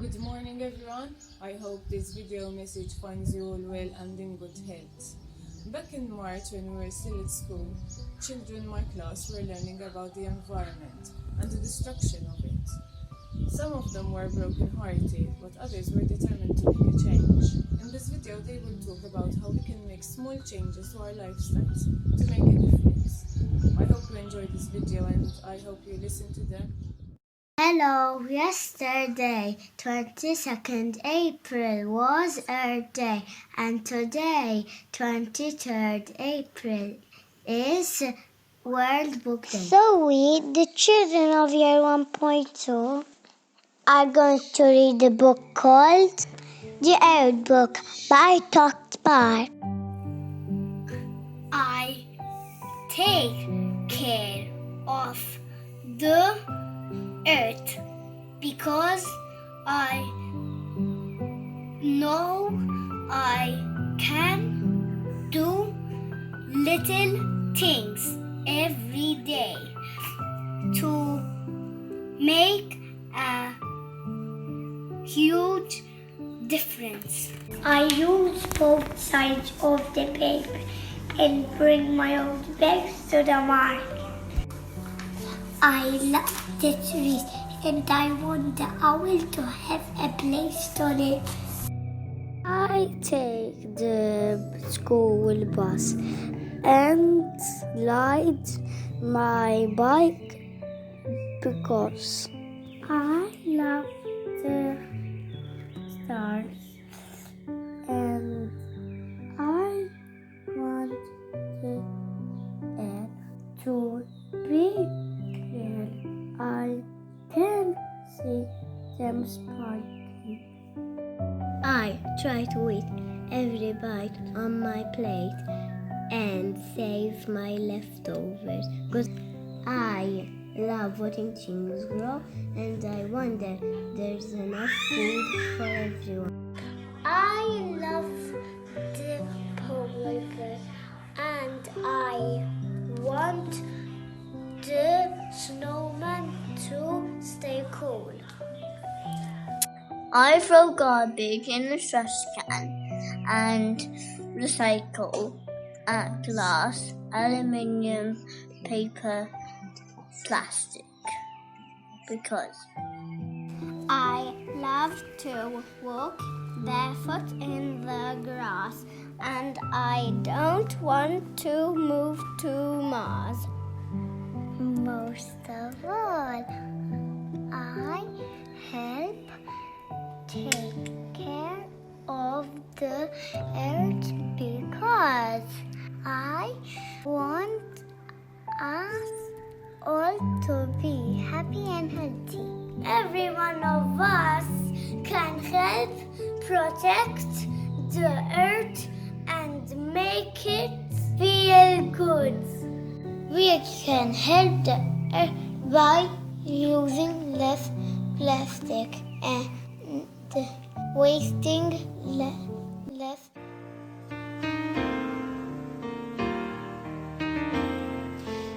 Good morning everyone. I hope this video message finds you all well and in good health. Back in March when we were still at school, children in my class were learning about the environment and the destruction of it. Some of them were broken-hearted, but others were determined to make a change. In this video they will talk about how we can make small changes to our lifestyles to make a difference. I hope you enjoyed this video and I hope you listen to them. Hello, yesterday, 22nd April, was Earth Day, and today, 23rd April, is World Book Day. So we, the children of year 1.2, are going to read a book called The Earth Book by Tokspar. I take care of the earth because I know I can do little things every day to make a huge difference. I use both sides of the paper and bring my old bags to the market. I love the trees and I want the owl to have a place to live. I take the school bus and ride my bike because I love the stars and I want the air to be clear. I can see them sparkling. I try to eat every bite on my plate and save my leftovers because I love watching things grow and I wonder there's enough food for everyone. I love the polar bear and I want the snowman to stay cool. I throw garbage in the trash can and recycle glass, aluminium, paper, plastic because I love to walk barefoot in the grass and I don't want to move to Mars. Most of all, I help take care of the earth because I want us all to be happy and healthy. Every one of us can help protect the earth and make it feel good. We can help the earth by using less plastic and wasting less.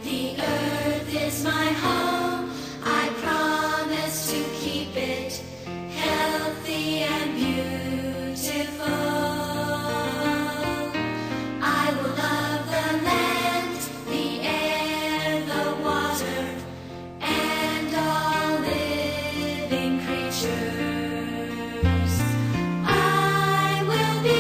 The earth is my home. I promise to keep it healthy and beautiful. I will love the land, the air, the water, and all living creatures. I will be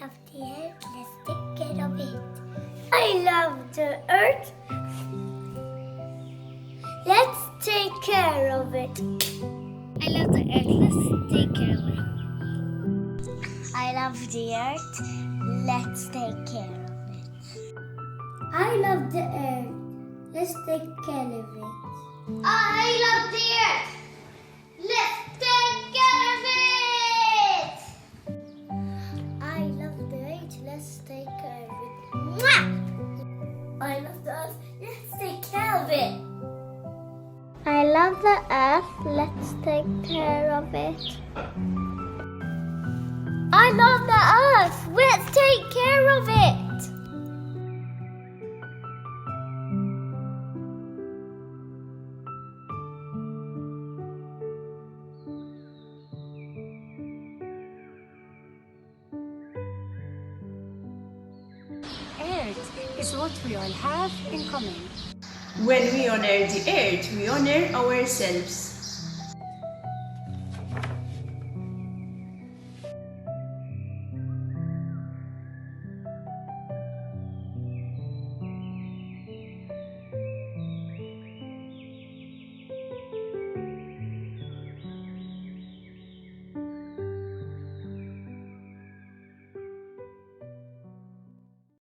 love the earth. Let's take care of it. I love the earth. Let's take care of it. I love the earth. Let's take care of it. I love the earth. Let's take care of it. I love the earth. Let's take care of it. I love the earth. Let's take care of it. I love the earth. Let's take care of it. Mwah! I love the earth. Let's take care of it. I love the earth. Let's take care of it. I love the earth. Let's take care of it. Earth is what we all have in common. When we honor the earth, we honor ourselves.